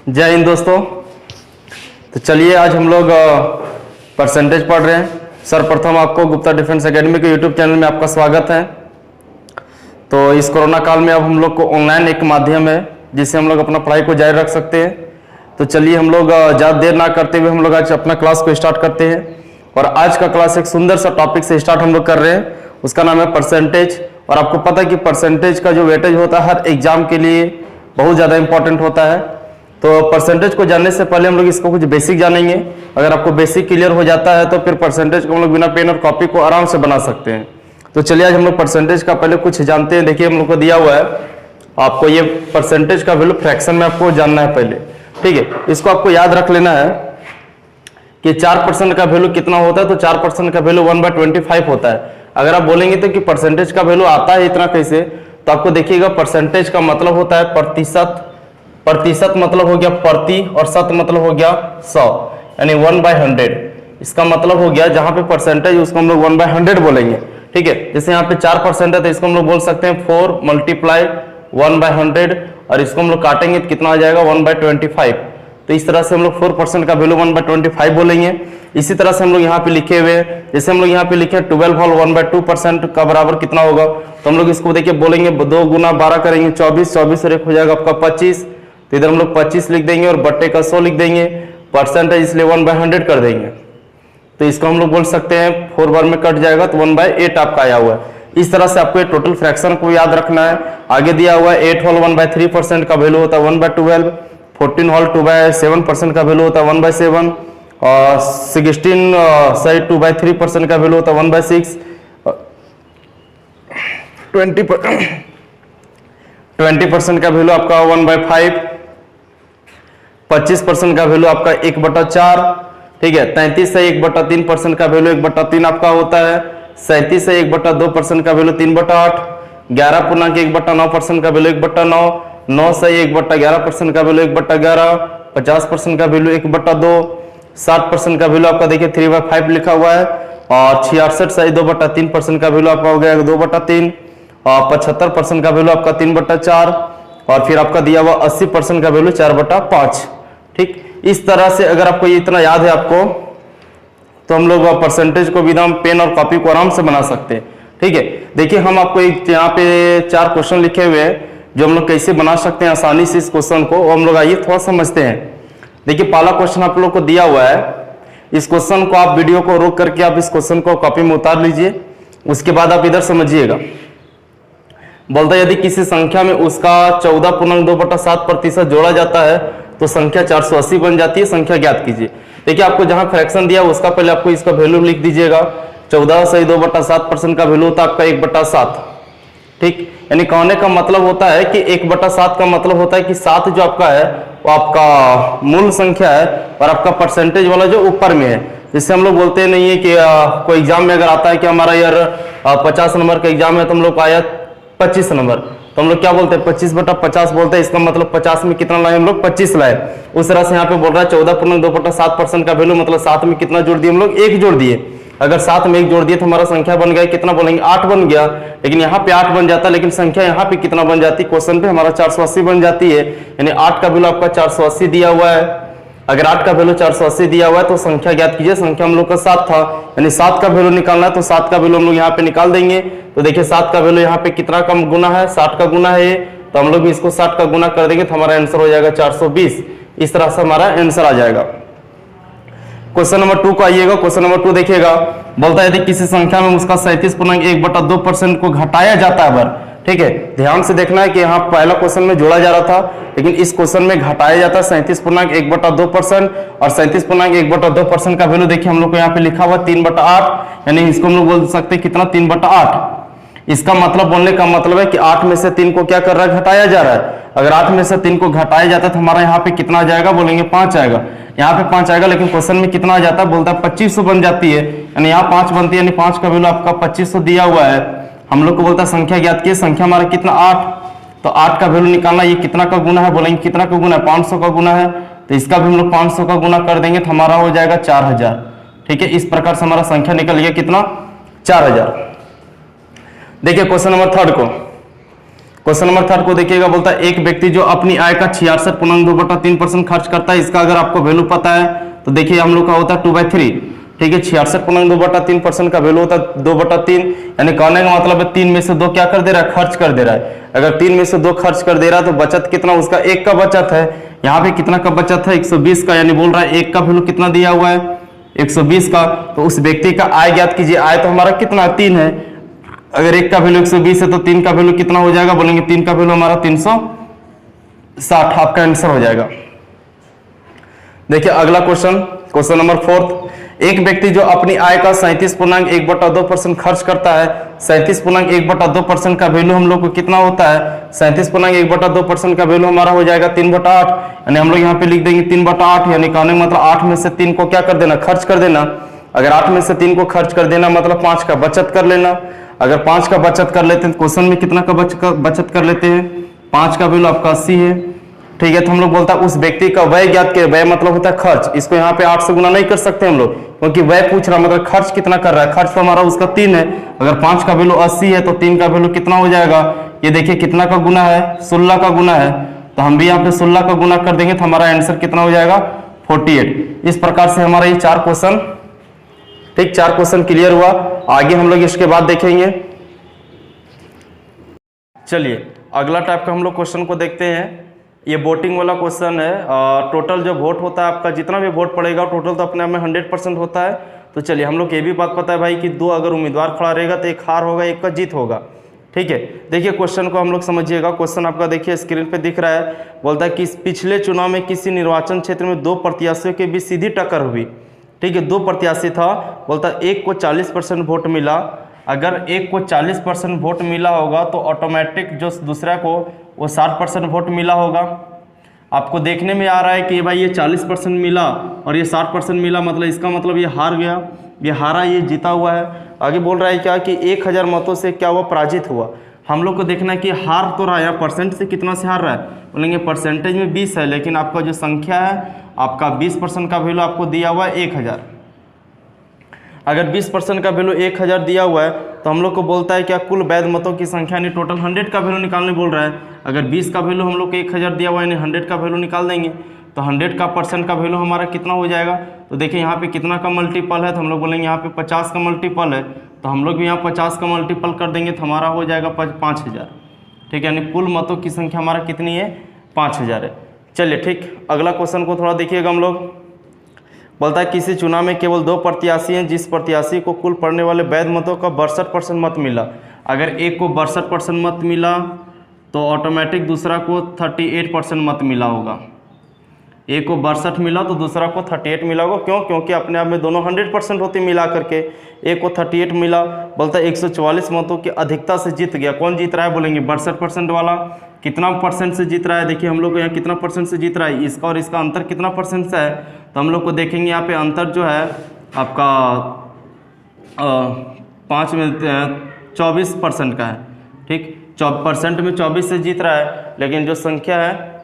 जय हिंद दोस्तों। तो चलिए आज हम लोग परसेंटेज पढ़ रहे हैं। सर्वप्रथम आपको गुप्ता डिफेंस एकेडमी के यूट्यूब चैनल में आपका स्वागत है। तो इस कोरोना काल में अब हम लोग को ऑनलाइन एक माध्यम है जिससे हम लोग अपना पढ़ाई को जारी रख सकते हैं। तो चलिए हम लोग ज़्यादा देर ना करते हुए हम लोग आज अपना क्लास को स्टार्ट करते हैं। और आज का क्लास एक सुंदर सा टॉपिक से स्टार्ट हम लोग कर रहे हैं, उसका नाम है परसेंटेज। और आपको पता है कि परसेंटेज का जो वेटेज होता है हर एग्जाम के लिए बहुत ज़्यादा इंपॉर्टेंट होता है। तो परसेंटेज को जानने से पहले हम लोग इसको कुछ बेसिक जानेंगे। अगर आपको बेसिक क्लियर हो जाता है तो फिर परसेंटेज को हम लोग बिना पेन और कॉपी को आराम से बना सकते हैं। तो चलिए आज हम लोग परसेंटेज का पहले कुछ जानते हैं। देखिए हम लोग को दिया हुआ है, आपको ये परसेंटेज का वैल्यू फ्रैक्शन में आपको जानना है पहले, ठीक है। इसको आपको याद रख लेना है कि 4% का वैल्यू कितना होता है। तो 4% का वैल्यू 1/25 होता है। अगर आप बोलेंगे तो कि परसेंटेज का वैल्यू आता है इतना कैसे, तो आपको देखिएगा परसेंटेज का मतलब होता है प्रतिशत। प्रतिशत मतलब हो गया प्रति और शत मतलब हो गया 100, यानी 1/100। इसका मतलब हो गया जहां पे परसेंटेज उसको हम लोग 1/100 बोलेंगे, ठीक है। जैसे यहाँ पे 4% है तो इसको हम लोग बोल सकते हैं 4 × 1/100 और इसको हम लोग काटेंगे तो कितना आ जाएगा 1/25। तो इस तरह से हम लोग 4% का वैल्यू 1/25 बोलेंगे। इसी तरह से हम लोग यहाँ पे लिखे हुए, जैसे हम लोग यहाँ पे लिखे 12 होल 1/2% का बराबर कितना होगा, तो हम लोग इसको देखिए बोलेंगे 2 × 12 करेंगे 24, 24 और 1 हो जाएगा आपका 25। तो इधर हम लोग 25 लिख देंगे और बट्टे का 100 लिख देंगे, परसेंटेज इसलिए 1/100 कर देंगे। तो इसको हम लोग बोल सकते हैं 4 बार में कट जाएगा तो 1/8 आपका आया हुआ है। इस तरह से आपको ये टोटल फ्रैक्शन को याद रखना है। आगे दिया हुआ है 8 होल 1/3% का वैल्यू होता है 1/12, 14 होल 2/7% का वैल्यू होता है 1/7 और 16 2/3% का वैल्यू होता है 1/6, 20% का वैल्यू आपका 1/5, 25% का वैल्यू आपका 1/4, ठीक है। 33 से 1/3% का वैल्यू 1/3 आपका होता है। 37 से 1/2% का वैल्यू 3/8, 11.1/9% का वैल्यू 1/9, 9 से 1/11% का वैल्यू 1/11, 50% का वैल्यू 1/2, 60% का वैल्यू आपका देखिए 3/5 लिखा हुआ है और 66 से 2/3% का वैल्यू आपका हो गया 2/3 और 75% का वैल्यू आपका 3/4 और फिर आपका दिया हुआ 80% का वैल्यू 4/5, ठीक। इस तरह से अगर आपको ये इतना याद है आपको, तो हम लोग परसेंटेज को बिना पेन और कॉपी को आराम से बना सकते हैं, ठीक है। देखिए हम आपको एक यहाँ पे 4 क्वेश्चन लिखे हुए हैं जो हम लोग कैसे बना सकते हैं आसानी से इस क्वेश्चन को, वो हम लोग आइए थोड़ा समझते हैं। देखिए पहला क्वेश्चन आप लोग को दिया हुआ है, इस क्वेश्चन को आप वीडियो को रोक करके आप इस क्वेश्चन को कॉपी में उतार लीजिए, उसके बाद आप इधर समझिएगा। बोलता है यदि किसी संख्या में उसका 14.2/7% जोड़ा जाता है तो संख्या 480 बन जाती है, संख्या ज्ञात कीजिए। देखिए आपको जहां फ्रैक्शन दिया उसका पहले आपको इसका वैल्यू लिख दीजिएगा। 14 से 2/7% का वैल्यू होता है आपका 1/7, ठीक। यानी कहने का मतलब होता है कि 1/7 का मतलब होता है कि 7 जो आपका है वो आपका मूल संख्या है और आपका परसेंटेज वाला जो ऊपर में है। जिससे हम लोग बोलते नहीं है कि कोई एग्जाम में अगर आता है कि हमारा यार 50 नंबर का एग्जाम है तो हम लोग को आया 25 नंबर, तो हम लोग क्या बोलते हैं 25/50 बोलते हैं। इसका मतलब 50 में कितना लाए हम लोग 25 लाए। उस तरह से यहाँ पे बोल रहा है 14.2/7% का वैल्यू मतलब 7 में कितना जोड़ दिए हम लोग 1 जोड़ दिए। अगर 7 में 1 जोड़ दिए तो हमारा संख्या बन गया कितना बोलेंगे 8 बन गया। लेकिन यहाँ पे 8 बन जाता है, लेकिन संख्या यहाँ पे कितना बन जाती है क्वेश्चन पे हमारा 480 बन जाती है। यानी 8 का वैल्यू आपका 480 दिया हुआ है। अगर 8 का वैल्यू 480 दिया हुआ है तो संख्या ज्ञात कीजिए। संख्या हम लोग का 7 था, यानी 7 का वैल्यू निकालना है तो 7 का वैल्यू हम लोग यहाँ पे निकाल देंगे। तो देखिए 7 का वैल्यू यहाँ पे कितना कम गुना है 60 का गुना है, तो हम लोग भी इसको 60 का गुना कर देंगे तो हमारा आंसर हो जाएगा 420। इस तरह से हमारा आंसर आ जाएगा। क्वेश्चन नंबर 2 को आइएगा। क्वेश्चन नंबर 2 देखिएगा, बोलता है यदि किसी संख्या में उसका 37.1/2% को घटाया जाता है बार, ठीक है। ध्यान से देखना है कि यहाँ पहला क्वेश्चन में जोड़ा जा रहा था, लेकिन इस क्वेश्चन में घटाया जाता है 37.1/2% और 37.1/2% का वैल्यू देखिए हम लोग को यहाँ पे लिखा हुआ 3/8, यानी इसको हम लोग बोल सकते हैं कितना 3/8। इसका मतलब बोलने का मतलब है कि 8 में से 3 को क्या कर रहा है घटाया जा रहा है। अगर 8 में से 3 को घटाया जाता है तो हमारा यहाँ पे कितना आ जाएगा बोलेंगे 5 आएगा। यहाँ पे 5 आएगा, लेकिन क्वेश्चन में कितना आ जाता है बोलता है 2500 बन जाती है, यानी यहाँ 5 बनती है, यानी 5 का वैल्यू आपका 2500 दिया हुआ है। हम लोग को बोलता है संख्या ज्ञात की, संख्या हमारा कितना 8, तो 8 का वैल्यू निकालना, ये कितना का गुना है बोलेंगे कितना का गुना है 500 का गुना है, तो इसका भी हम लोग 500 का गुना कर देंगे तो हमारा हो जाएगा 4000, ठीक है। इस प्रकार से हमारा संख्या निकल गया कितना 4000। देखिए क्वेश्चन नंबर 3 को, क्वेश्चन नंबर 3 को देखिएगा, बोलता है एक व्यक्ति जो अपनी आय का 66.2/3% खर्च करता है, इसका अगर आपको वैल्यू पता है तो देखिए हम लोग का होता है 2/3, ठीक है। 66.2/3% का वैल्यू होता है 2/3, यानी कहने का मतलब है 3 में से 2 क्या कर दे रहा है, खर्च कर दे रहा है। अगर 3 में से 2 खर्च कर दे रहा है तो बचत कितना, उसका 1 का बचत है। यहाँ पे कितना का बचत है, 120 का, यानी बोल रहा है 1 का वैल्यू कितना दिया हुआ है, 120 का। तो उस व्यक्ति का आय ज्ञात कीजिए। आय तो हमारा कितना 3 है, अगर 1 का वैल्यू 120 है तो 3 का वैल्यू कितना हो जाएगा, बोलेंगे 3 का वैल्यू हमारा 360, आपका आंसर हो जाएगा। देखिए अगला क्वेश्चन नंबर 4, एक व्यक्ति जो अपनी आय का 37.1/2% खर्च करता है, 37.1/2% का वैल्यू हम लोग को कितना होता है, 37.1/2% का वैल्यू हमारा हो जाएगा 3/8, यानी हम लोग यहाँ पे लिख देंगे 3/8, यानी कहने का मतलब 8 में से 3 को क्या कर देना, खर्च कर देना। अगर 8 में से 3 को खर्च कर देना मतलब 5 का बचत कर लेना। अगर 5 का बचत कर लेते हैं तो क्वेश्चन में कितना का बचत कर लेते हैं, 5 का वैल्यू आपका 80 है, ठीक है। तो हम लोग बोलता है उस व्यक्ति का व्यय ज्ञात के, व्यय मतलब होता है खर्च, इसको यहाँ पे 8 से गुना नहीं कर सकते हम लोग, क्योंकि व्यय पूछ रहा मतलब खर्च कितना कर रहा है। खर्च तो हमारा उसका 3 है, अगर 5 का वैल्यू 80 है तो 3 का वैल्यू कितना हो जाएगा, ये देखिए कितना का गुना है, 16 का गुना है। तो हम भी यहाँ पे 16 का गुना कर देंगे तो हमारा आंसर कितना हो जाएगा 48। इस प्रकार से हमारा ये 4 क्वेश्चन, ठीक, 4 क्वेश्चन क्लियर हुआ। आगे हम लोग इसके बाद देखेंगे। चलिए अगला टाइप का हम लोग क्वेश्चन को देखते हैं। ये वोटिंग वाला क्वेश्चन है। टोटल जो वोट होता है आपका, जितना भी वोट पड़ेगा टोटल तो अपने आप में 100% होता है। तो चलिए हम लोग ये भी बात पता है भाई कि 2 अगर उम्मीदवार खड़ा रहेगा तो एक हार होगा, एक का जीत होगा, ठीक है। देखिए क्वेश्चन को हम लोग समझिएगा। क्वेश्चन आपका देखिए स्क्रीन पे दिख रहा है, बोलता है कि पिछले चुनाव में किसी निर्वाचन क्षेत्र में 2 प्रत्याशियों के बीच सीधी टक्कर हुई, ठीक है। 2 प्रत्याशी था, बोलता है एक को 40% वोट मिला। अगर एक को 40% वोट मिला होगा तो ऑटोमेटिक जो दूसरा को वो 60% वोट मिला होगा। आपको देखने में आ रहा है कि भाई ये 40% मिला और ये 60% मिला, मतलब इसका मतलब ये हार गया, ये हारा, ये जीता हुआ है। आगे बोल रहा है क्या कि 1000 मतों से क्या हुआ, पराजित हुआ। हम लोग को देखना है कि हार तो रहा है, परसेंट से कितना से हार रहा है, बोलेंगे परसेंटेज में 20 है, लेकिन आपका जो संख्या है आपका 20% का वैल्यू आपको दिया हुआ है 1000। अगर 20% का वैल्यू 1000 दिया हुआ है तो हम लोग को बोलता है क्या, कुल वैध मतों की संख्या यानी टोटल 100 का वैल्यू निकालने बोल रहा है। अगर 20 का वैल्यू हम लोग को 1000 दिया हुआ है यानी 100 का वैल्यू निकाल देंगे, तो 100 का परसेंट का वैल्यू हमारा कितना हो जाएगा। तो देखिए यहाँ पे कितना का मल्टीपल है, तो हम लोग बोलेंगे यहाँ पे 50 का मल्टीपल है, तो हम लोग भी यहाँ 50 का मल्टीपल कर देंगे तो हमारा हो जाएगा 5000, ठीक है। यानी कुल मतों की संख्या हमारा कितनी है, 5000 है। चलिए ठीक, अगला क्वेश्चन को थोड़ा देखिएगा हम लोग। बोलता है किसी चुनाव में केवल 2 प्रत्याशी हैं, जिस प्रत्याशी को कुल पड़ने वाले वैध मतों का 62% मत मिला। अगर एक को 62% मत मिला तो ऑटोमेटिक दूसरा को 38% मत मिला होगा। एक को 62 मिला तो दूसरा को 38 मिला होगा, क्यों, क्योंकि अपने आप में दोनों 100% होती मिला करके। एक को 38 मिला, बोलता है 144 मतों की अधिकता से जीत गया। कौन जीत रहा है, बोलेंगे 62% वाला। कितना परसेंट से जीत रहा है, देखिए हम लोग को यहाँ कितना परसेंट से जीत रहा है, इसका और इसका अंतर कितना परसेंट से है, तो हम लोग को देखेंगे यहाँ पे अंतर जो है आपका 5 में 24% का है, ठीक। परसेंट में 24 से जीत रहा है, लेकिन जो संख्या है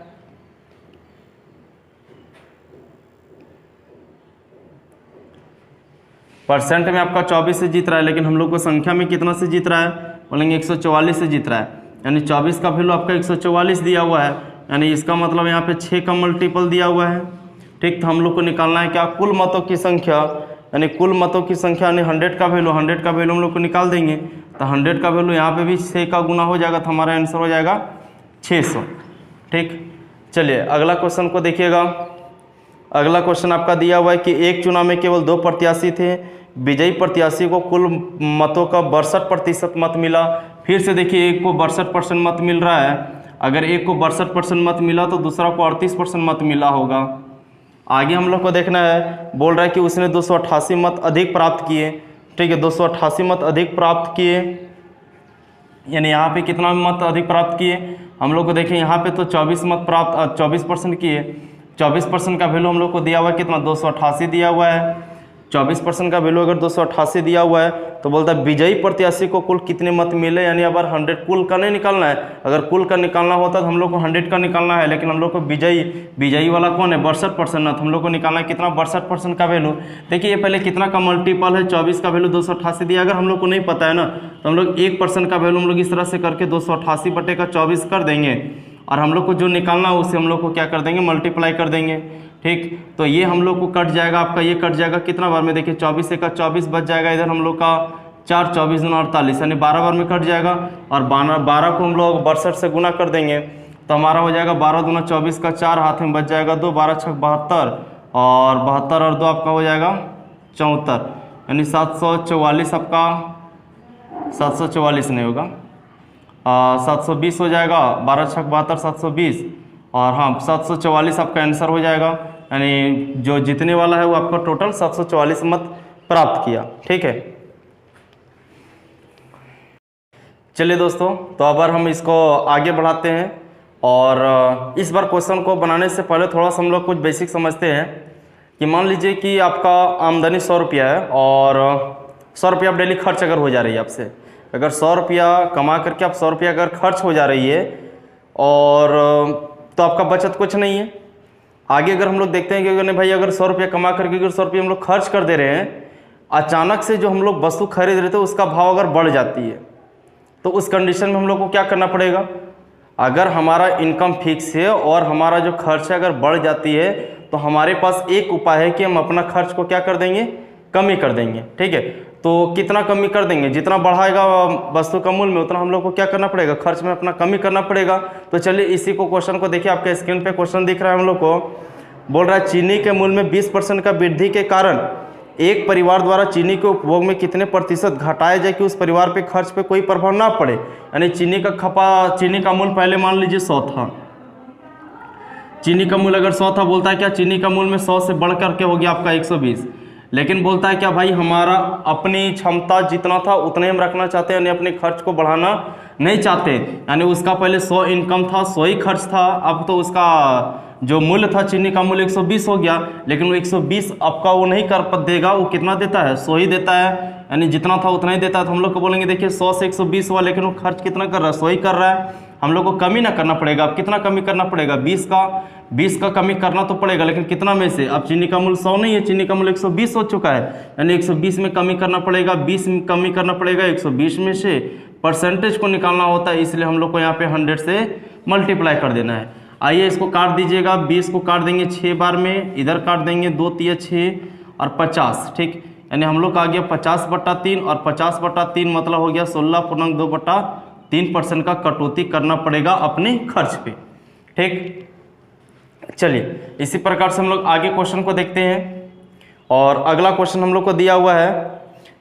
परसेंट में आपका 24 से जीत रहा है, लेकिन हम लोग को संख्या में कितना से जीत रहा है, बोलेंगे 144 से जीत रहा है। यानी 24 का वैल्यू आपका 144 दिया हुआ है, यानी इसका मतलब यहाँ पे 6 का मल्टीपल दिया हुआ है, ठीक। तो हम लोग को निकालना है क्या, कुल मतों की संख्या, यानी कुल मतों की संख्या यानी 100 का वैल्यू, 100 का वैल्यू हम लोग को निकाल देंगे तो 100 का वैल्यू यहाँ पे भी 6 का गुना हो जाएगा, तो हमारा आंसर हो जाएगा 600, ठीक। चलिए अगला क्वेश्चन को देखिएगा। अगला क्वेश्चन आपका दिया हुआ है कि एक चुनाव में केवल 2 प्रत्याशी थे, विजयी प्रत्याशी को कुल मतों का 62% मत मिला। फिर से देखिए एक को 62% मत मिल रहा है, अगर एक को 62% मत मिला तो दूसरा को 38% मत मिला होगा। आगे हम लोग को देखना है, बोल रहा है कि उसने 288 मत अधिक प्राप्त किए, ठीक है। 288 मत अधिक प्राप्त किए, यानी यहाँ पे कितना मत अधिक प्राप्त किए, हम लोग को देखें यहाँ पे तो 24 मत प्राप्त 24% किए। 24% का वैल्यू हम लोग को दिया हुआ है कितना, 288 दिया हुआ है। 24% का वैल्यू अगर 288 दिया हुआ है तो बोलता है विजयी प्रत्याशी को कुल कितने मत मिले, यानी अगर 100 कुल का नहीं निकालना है, अगर कुल का निकालना होता तो हम लोग को 100 का निकालना है, लेकिन हम लोग को विजयी वाला कौन है 62% ना, तो हम लोग को निकालना है कितना 62% का वैल्यू। देखिए ये पहले कितना का मल्टीपल है, 24 का वैल्यू 288 दिया, अगर हम लोग को नहीं पता है ना तो हम लोग 1% का वैल्यू हम लोग इस तरह से करके 288/24 कर देंगे, और हम लोग को जो निकालना है उसे हम लोग को क्या कर देंगे मल्टीप्लाई कर देंगे। ठीक, तो ये हम लोग को कट जाएगा, आपका ये कट जाएगा कितना बार में, देखिए 24 से का 24 बच जाएगा, इधर हम लोग का 4 24 दूना 48 यानी 12 बार में कट जाएगा, और 12 को हम लोग 62 से गुना कर देंगे तो हमारा हो जाएगा 12 दूना 24 का 4 हाथ में बच जाएगा 2, 12 6 72, और 72 और 2 आपका हो जाएगा 74, यानी 744 आपका 744 नहीं होगा 720 हो जाएगा, 12 6 72 720, और हाँ 744 आपका आंसर हो जाएगा, यानी जो जीतने वाला है वो आपका टोटल 744 मत प्राप्त किया। ठीक है, चलिए दोस्तों, तो अब हम इसको आगे बढ़ाते हैं, और इस बार क्वेश्चन को बनाने से पहले थोड़ा सा हम लोग कुछ बेसिक समझते हैं कि मान लीजिए कि आपका आमदनी 100 रुपया है, और 100 रुपया आप डेली खर्च अगर हो जा रही है आपसे, अगर 100 रुपया कमा करके आप 100 रुपया अगर खर्च हो जा रही है, और तो आपका बचत कुछ नहीं है। आगे अगर हम लोग देखते हैं कि अगर नहीं भाई अगर 100 रुपया कमा करके अगर 100 रुपया हम लोग खर्च कर दे रहे हैं, अचानक से जो हम लोग वस्तु खरीद रहे थे उसका भाव अगर बढ़ जाती है, तो उस कंडीशन में हम लोग को क्या करना पड़ेगा। अगर हमारा इनकम फिक्स है और हमारा जो खर्च है अगर बढ़ जाती है, तो हमारे पास एक उपाय है कि हम अपना खर्च को क्या कर देंगे, कमी कर देंगे। ठीक है, तो कितना कमी कर देंगे, जितना बढ़ाएगा वस्तु का मूल्य में उतना हम लोग को क्या करना पड़ेगा, खर्च में अपना कमी करना पड़ेगा। तो चलिए इसी को क्वेश्चन को देखिए, आपके स्क्रीन पे क्वेश्चन दिख रहा है हम लोग को, बोल रहा है चीनी के मूल्य में 20% का वृद्धि के कारण एक परिवार द्वारा चीनी के उपभोग में कितने प्रतिशत घटाया जाए कि उस परिवार पे खर्च पे कोई प्रभाव ना पड़े। यानी चीनी का मूल्य पहले मान लीजिए 100 था, चीनी का मूल्य अगर 100 था, बोलता है क्या चीनी का मूल्य में 100 से बढ़ करके हो गया आपका 120, लेकिन बोलता है क्या भाई हमारा अपनी क्षमता जितना था उतने हम रखना चाहते हैं, यानी अपने खर्च को बढ़ाना नहीं चाहते। यानी उसका पहले 100 इनकम था, 100 ही खर्च था, अब तो उसका जो मूल्य था चीनी का मूल्य 120 हो गया, लेकिन वो 120 आपका वो नहीं कर देगा, वो कितना देता है 100 ही देता है, यानी जितना था उतना ही देता है। तो हम लोग को बोलेंगे देखिए 100 से 120 हुआ, लेकिन वो खर्च कितना कर रहा है 100 ही कर रहा है, हम लोग को कमी ना करना पड़ेगा। अब कितना कमी करना पड़ेगा, 20 का कमी करना तो पड़ेगा, लेकिन कितना में से, अब चीनी का मूल्य 100 नहीं है, चीनी का मूल्य 120 हो चुका है, यानी 120 में कमी करना पड़ेगा, 20 में कमी करना पड़ेगा 120 में से, परसेंटेज को निकालना होता है, इसलिए हम लोग को यहाँ पे 100 से मल्टीप्लाई कर देना है। आइए इसको काट दीजिएगा, 20 को काट देंगे 6 बार में, इधर काट देंगे 2 3 6 और 50। ठीक, यानी हम लोग का आ गया 50/3, और 50/3 मतलब हो गया 16.2/3% का कटौती करना पड़ेगा अपने खर्च पे। ठीक, चलिए इसी प्रकार से हम लोग आगे क्वेश्चन को देखते हैं, और अगला क्वेश्चन हम लोग को दिया हुआ है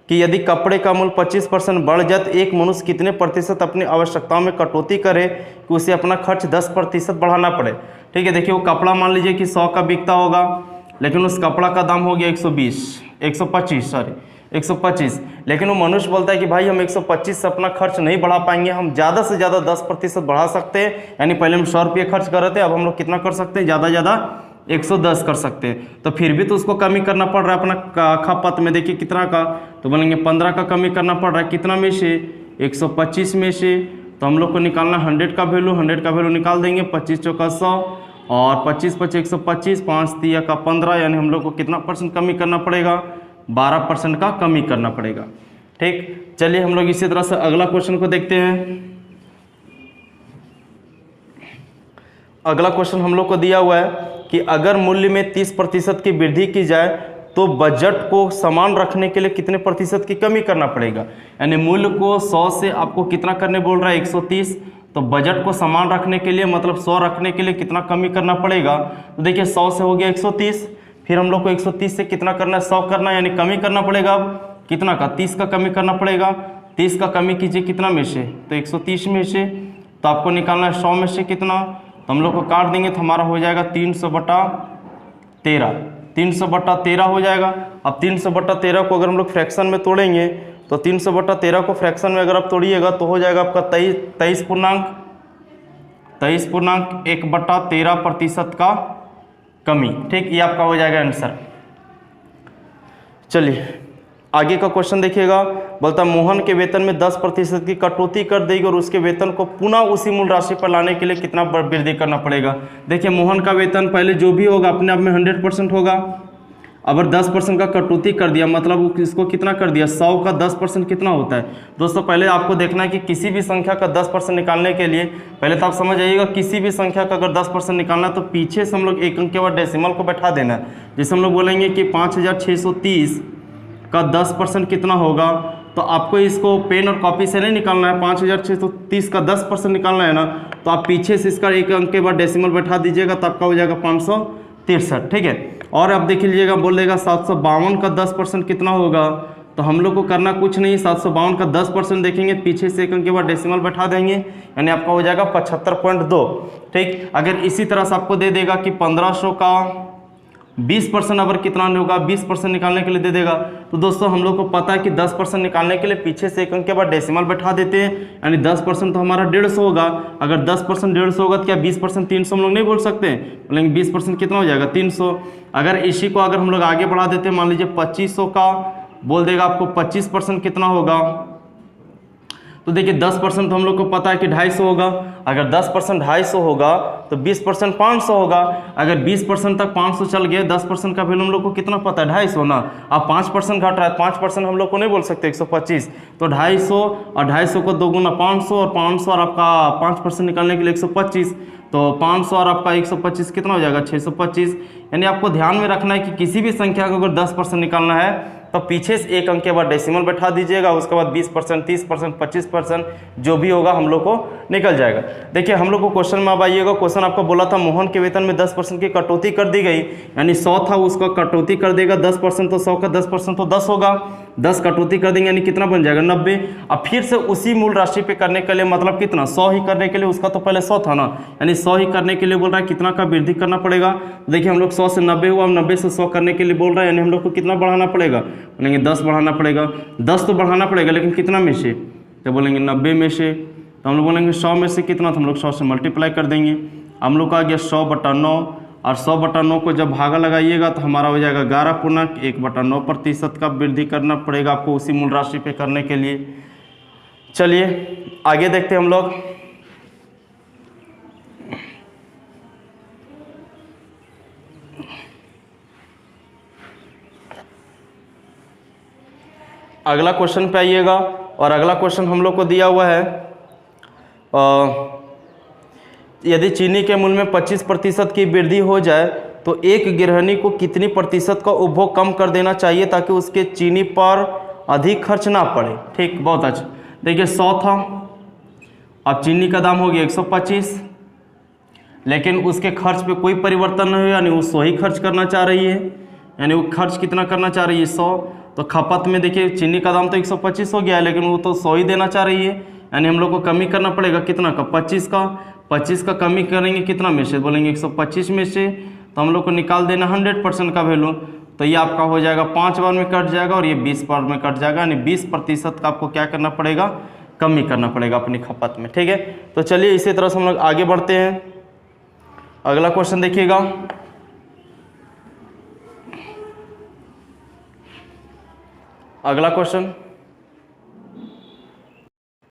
कि यदि कपड़े का मूल्य 25% बढ़ जाए तो एक मनुष्य कितने प्रतिशत अपनी आवश्यकताओं में कटौती करे कि उसे अपना खर्च 10% बढ़ाना पड़े। ठीक है, देखिए वो कपड़ा मान लीजिए कि 100 का बिकता होगा, लेकिन उस कपड़ा का दाम हो गया 125, लेकिन वो मनुष्य बोलता है कि भाई हम 125 से अपना खर्च नहीं बढ़ा पाएंगे, हम ज़्यादा से ज़्यादा 10% बढ़ा सकते हैं। यानी पहले हम 100 रुपये खर्च कर रहे थे, अब हम लोग कितना कर सकते हैं, ज़्यादा ज़्यादा 110 कर सकते हैं। तो फिर भी तो उसको कमी करना पड़ रहा है अपना खपत में, देखिए कितना का, तो बोलेंगे 15 का कमी करना पड़ रहा है, कितना में से 125 में से, तो हम लोग को निकालना 100 का वैल्यू निकाल देंगे, 25 चौका 100 और 25 5 125, 5 3 का 15, यानी हम लोग को कितना परसेंट कमी करना पड़ेगा, 12% का कमी करना पड़ेगा। ठीक, चलिए हम लोग इसी तरह से अगला क्वेश्चन को देखते हैं। अगला क्वेश्चन हम लोग को दिया हुआ है कि अगर मूल्य में 30% की वृद्धि की जाए तो बजट को समान रखने के लिए कितने प्रतिशत की कमी करना पड़ेगा। यानी मूल्य को 100 से आपको कितना करने बोल रहा है 130, तो बजट को समान रखने के लिए मतलब 100 रखने के लिए कितना कमी करना पड़ेगा। तो देखिए 100 से हो गया 130, फिर हम लोग को 130 से कितना करना है 100 करना है, यानी कमी करना पड़ेगा। अब कितना का 30 का कमी करना पड़ेगा, 30 का कमी कीजिए कितना में से, तो 130 में से, तो आपको निकालना है 100 में से कितना, तो हम लोग को काट देंगे तो हमारा हो जाएगा 300/13, 300/13 हो जाएगा। अब 300/13 को अगर हम लोग फ्रैक्शन में तोड़ेंगे तो 300/13 को फ्रैक्शन में अगर आप तोड़िएगा तो हो जाएगा आपका 23.1/13% का कमी। ठीक, ये आपका हो जाएगा आंसर। चलिए आगे का क्वेश्चन देखिएगा, बोलता मोहन के वेतन में 10% की कटौती कर देगी और उसके वेतन को पुनः उसी मूल राशि पर लाने के लिए कितना वृद्धि करना पड़ेगा। देखिए मोहन का वेतन पहले जो भी होगा अपने आप में 100% होगा, अगर 10% का कटौती कर दिया मतलब इसको कितना कर दिया, 100 का 10% कितना होता है। दोस्तों पहले आपको देखना है कि किसी भी संख्या का 10% निकालने के लिए पहले तो आप समझ आइएगा, किसी भी संख्या का अगर 10% निकालना है तो पीछे से हम लोग एक अंक के बाद डेसिमल को बैठा देना है। जैसे हम लोग बोलेंगे कि 5630 का 10% कितना होगा, तो आपको इसको पेन और कॉपी से नहीं निकालना है, 5630 का 10% निकालना है ना, तो आप पीछे से इसका एक अंक के बाद डेसिमल बैठा दीजिएगा तो आपका हो जाएगा 563, ठीक है। और अब देख लीजिएगा बोल देगा 752 का 10% कितना होगा, तो हम लोग को करना कुछ नहीं, 752 का 10% देखेंगे पीछे से एक अंक के बाद डेसिमल बैठा देंगे, यानी आपका हो जाएगा 75.2, ठीक। अगर इसी तरह से आपको दे देगा कि 1500 का 20% अगर कितना होगा, 20% निकालने के लिए दे देगा, तो दोस्तों हम लोग को पता है कि 10% निकालने के लिए पीछे से एक अंक के बाद डेसिमल बैठा देते हैं, यानी 10% तो हमारा 150 होगा। अगर 10% 150 होगा तो क्या 20% 300 हम लोग नहीं बोल सकते, बोलेंगे 20% कितना हो जाएगा 300। अगर इसी को अगर हम लोग आगे बढ़ा देते हैं, मान लीजिए 2500 का बोल देगा आपको 25% कितना होगा, तो देखिए 10% तो हम लोग को पता है कि 250 होगा। अगर 10% 250 होगा तो 20% 500 होगा। अगर 20% तक 500 चल गए, 10% का वैल्यू हम लोग को कितना पता है 250 ना। अब 5% घट रहा है, 5% हम लोग को नहीं बोल सकते 125, तो 250 और 250 को 2 गुना 500 और 500 और आपका 5% निकालने के लिए 125, तो 500 और आपका 125 कितना हो जाएगा 625। यानी आपको ध्यान में रखना है कि किसी भी संख्या को अगर 10% निकालना है तो पीछे से एक अंक के बाद डेसिमल बैठा दीजिएगा, उसके बाद 20%, 30%, 25% जो भी होगा हम लोग को निकल जाएगा। देखिए हम लोग को क्वेश्चन में अब आइएगा, क्वेश्चन आपको बोला था मोहन के वेतन में 10% की कटौती कर दी गई, यानी 100 था उसका कटौती कर देगा 10%, तो 100 का 10% तो 10 होगा, 10 कटौती कर देंगे यानी कितना बन जाएगा 90। अब फिर से उसी मूल राशि पे करने के लिए मतलब कितना 100 ही करने के लिए, उसका तो पहले 100 था ना, यानी 100 ही करने के लिए बोल रहा है कितना का वृद्धि करना पड़ेगा। देखिए हम लोग 100 से 90 हुआ, 90 से 100 करने के लिए बोल रहा है, यानी हम लोग को कितना बढ़ाना पड़ेगा, बोलेंगे 10 बढ़ाना पड़ेगा। 10 तो बढ़ाना पड़ेगा लेकिन कितना में से, तो बोलेंगे 90 में से, तो हम लोग बोलेंगे 100 में से कितना, तो हम लोग 100 से मल्टीप्लाई कर देंगे। हम लोग का आ गया 100/9, और 100/9 को जब भागा लगाइएगा तो हमारा हो जाएगा 11.1/9% का वृद्धि करना पड़ेगा आपको उसी मूल राशि पे करने के लिए। चलिए आगे देखते हैं हम लोग। अगला क्वेश्चन पे आइएगा, और अगला क्वेश्चन हम लोग को दिया हुआ है यदि चीनी के मूल्य में 25% की वृद्धि हो जाए तो एक गृहिणी को कितनी प्रतिशत का उपभोग कम कर देना चाहिए ताकि उसके चीनी पर अधिक खर्च ना पड़े। ठीक, बहुत अच्छा। देखिए 100 था, अब चीनी का दाम हो गया 125, लेकिन उसके खर्च पे कोई परिवर्तन नहीं हुआ, यानी वो 100 ही खर्च करना चाह रही है, यानी वो खर्च कितना करना चाह रही है 100। तो खपत में देखिए चीनी का दाम तो 125 हो गया है, लेकिन वो तो 100 ही देना चाह रही है, यानी हम लोग को कमी करना पड़ेगा कितना का 25 का। 25 का कमी करेंगे कितना में से, बोलेंगे 125 में से, तो हम लोग को निकाल देना 100% का वैल्यू, तो ये आपका हो जाएगा 5 बार में कट जाएगा और ये 20 बार में कट जाएगा, यानी 20% का आपको क्या करना पड़ेगा, कमी करना पड़ेगा अपनी खपत में। ठीक है, तो चलिए इसी तरह से हम लोग आगे बढ़ते हैं। अगला क्वेश्चन देखिएगा, अगला क्वेश्चन